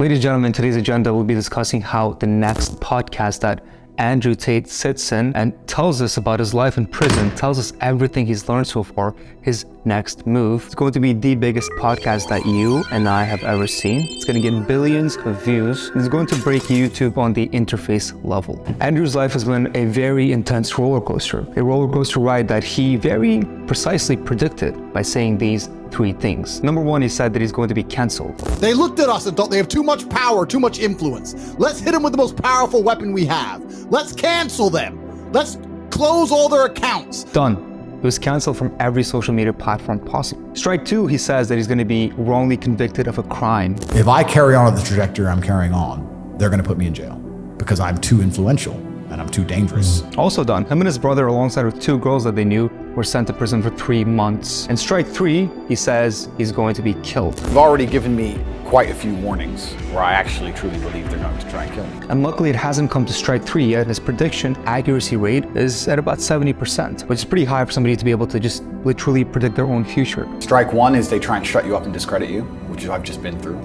Ladies and gentlemen, today's agenda will be discussing how the next podcast that Andrew Tate sits in and tells us about his life in prison, tells us everything he's learned so far, his next move. It's going to be the biggest podcast that you and I have ever seen. It's going to get billions of views. It's going to break YouTube on the interface level. Andrew's life has been a very intense roller coaster ride that he very precisely predicted by saying these three things. Number one, he said that he's going to be canceled. They looked at us and thought they have too much power, too much influence. Let's hit them with the most powerful weapon we have. Let's cancel them. Let's close all their accounts. Done. He was canceled from every social media platform possible. Strike two, he says that he's going to be wrongly convicted of a crime. If I carry on the trajectory I'm carrying on, they're going to put me in jail because I'm too influential and I'm too dangerous. Also done. Him and his brother, alongside with two girls that they knew, were sent to prison for 3 months. And strike three, he says he's going to be killed. They've already given me quite a few warnings where I actually truly believe they're going to try and kill me. And luckily it hasn't come to strike three yet. His prediction accuracy rate is at about 70%, which is pretty high for somebody to be able to just literally predict their own future. Strike one is they try and shut you up and discredit you, which I've just been through.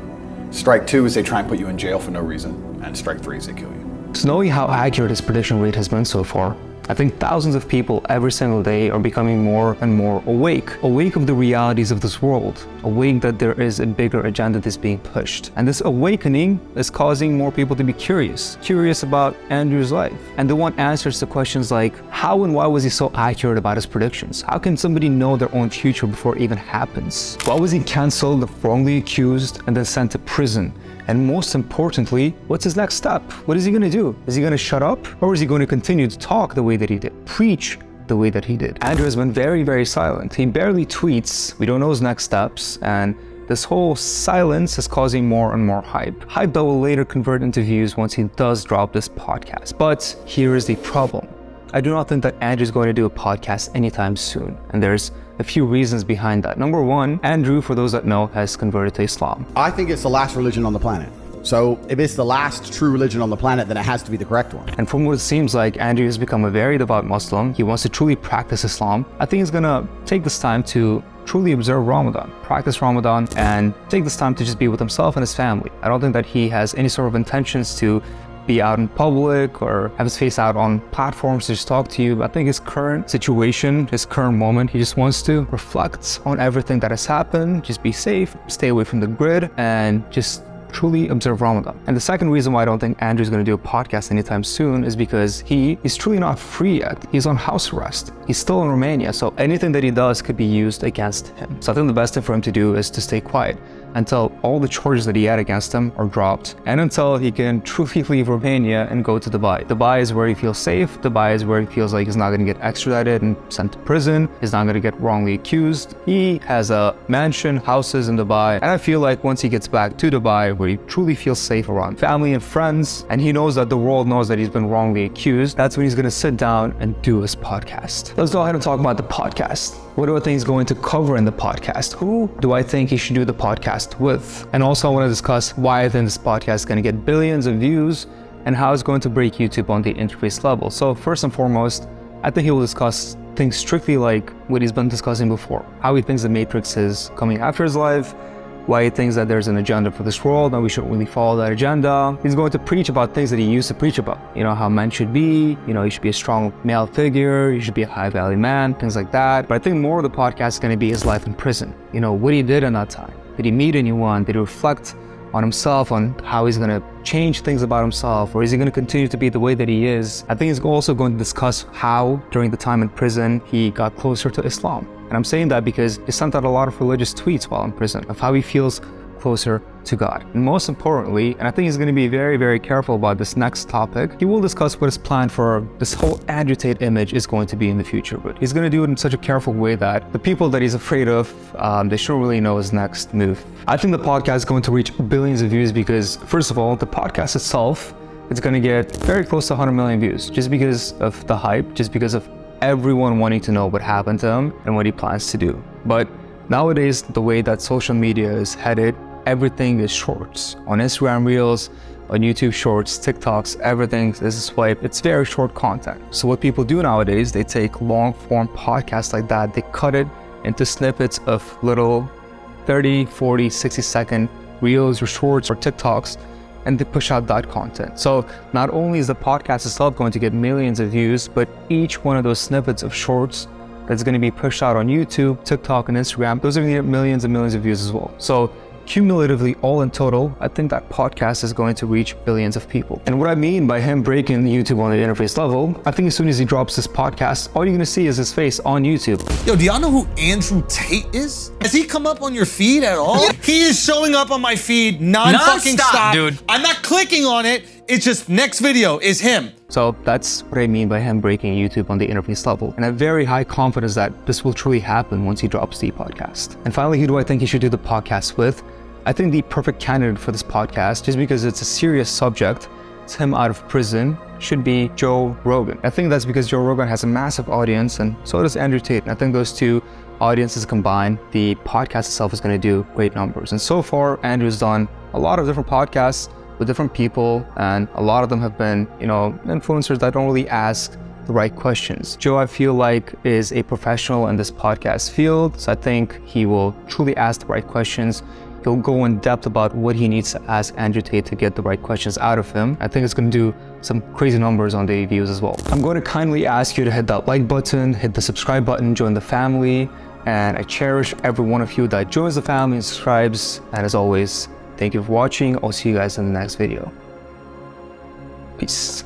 Strike two is they try and put you in jail for no reason. And strike three is they kill you. So knowing how accurate his prediction rate has been so far, I think thousands of people every single day are becoming more and more awake of the realities of this world, awake that there is a bigger agenda that's being pushed. And this awakening is causing more people to be curious about Andrew's life. And they want answers to questions like, how and why was he so accurate about his predictions? How can somebody know their own future before it even happens? Why was he canceled, wrongly accused, and then sent to prison? And most importantly, what's his next step? What is he gonna do? Is he gonna shut up? Or is he gonna continue to talk the way that he did, preach the way that he did? Andrew has been very, very silent. He barely tweets. We don't know his next steps. And this whole silence is causing more and more hype that will later convert into views once he does drop this podcast. But here is the problem. I do not think that Andrew is going to do a podcast anytime soon. And there's a few reasons behind that. Number one, Andrew, for those that know, has converted to Islam. I think it's the last religion on the planet. So if it's the last true religion on the planet, then it has to be the correct one. And from what it seems like, Andrew has become a very devout Muslim. He wants to truly practice Islam. I think he's gonna take this time to truly observe Ramadan, practice Ramadan, and take this time to just be with himself and his family. I don't think that he has any sort of intentions to be out in public or have his face out on platforms to just talk to you. But I think his current situation, his current moment, he just wants to reflect on everything that has happened, just be safe, stay away from the grid, and just truly observe Ramadan. And the second reason why I don't think Andrew's going to do a podcast anytime soon is because he is truly not free yet. He's on house arrest. He's still in Romania, so anything that he does could be used against him. So I think the best thing for him to do is to stay quiet until all the charges that he had against him are dropped, and until he can truly leave Romania and go to Dubai. Dubai is where he feels safe. Dubai is where he feels like he's not going to get extradited and sent to prison. He's not going to get wrongly accused. He has a mansion, houses in Dubai, and I feel like once he gets back to Dubai, where he truly feels safe around family and friends, and he knows that the world knows that he's been wrongly accused, that's when he's going to sit down and do his podcast. Let's go ahead and talk about the podcast. What do I think he's going to cover in the podcast? Who do I think he should do the podcast with? And also I want to discuss why I think this podcast is going to get billions of views and how it's going to break YouTube on the interface level. So first and foremost, I think he will discuss things strictly like what he's been discussing before. How he thinks the Matrix is coming after his life, why he thinks that there's an agenda for this world and we shouldn't really follow that agenda. He's going to preach about things that he used to preach about. You know, how men should be, you should be a strong male figure, you should be a high value man, things like that. But I think more of the podcast is going to be his life in prison. What he did in that time. Did he meet anyone? Did he reflect on himself, on how he's going to change things about himself, or is he going to continue to be the way that he is? I think he's also going to discuss how, during the time in prison, he got closer to Islam. And I'm saying that because he sent out a lot of religious tweets while in prison of how he feels closer to God. And most importantly, and I think he's going to be very, very careful about this next topic, he will discuss what his plan for this whole Andrew Tate image is going to be in the future. But he's going to do it in such a careful way that the people that he's afraid of, they shouldn't really know his next move. I think the podcast is going to reach billions of views because, first of all, the podcast itself, it's going to get very close to 100 million views just because of the hype, just because of everyone wanting to know what happened to him and what he plans to do. But nowadays, the way that social media is headed, everything is shorts. On Instagram Reels, on YouTube Shorts, TikToks, everything is a swipe. It's very short content. So what people do nowadays, they take long form podcasts like that, they cut it into snippets of little 30, 40, 60 second Reels, your Shorts, or TikToks, and they push out that content. So not only is the podcast itself going to get millions of views, but each one of those snippets of Shorts that's going to be pushed out on YouTube, TikTok, and Instagram, those are going to get millions and millions of views as well. So cumulatively, all in total, I think that podcast is going to reach billions of people. And what I mean by him breaking YouTube on the interface level, I think as soon as he drops this podcast, all you're gonna see is his face on YouTube. Yo, do y'all know who Andrew Tate is? Has he come up on your feed at all? He is showing up on my feed non-fucking-stop, dude. I'm not clicking on it. It's just next video is him. So that's what I mean by him breaking YouTube on the interface level. And I have very high confidence that this will truly happen once he drops the podcast. And finally, who do I think he should do the podcast with? I think the perfect candidate for this podcast, just because it's a serious subject, it's him out of prison, should be Joe Rogan. I think that's because Joe Rogan has a massive audience, and so does Andrew Tate. And I think those two audiences combined, the podcast itself is going to do great numbers. And so far, Andrew's done a lot of different podcasts with different people, and a lot of them have been, influencers that don't really ask the right questions. Joe, I feel like, is a professional in this podcast field, so I think he will truly ask the right questions. He'll go in depth about what he needs to ask Andrew Tate to get the right questions out of him. I think it's going to do some crazy numbers on the views as well. I'm going to kindly ask you to hit that like button, hit the subscribe button, join the family, and I cherish every one of you that joins the family and subscribes. And as always, thank you for watching. I'll see you guys in the next video. Peace.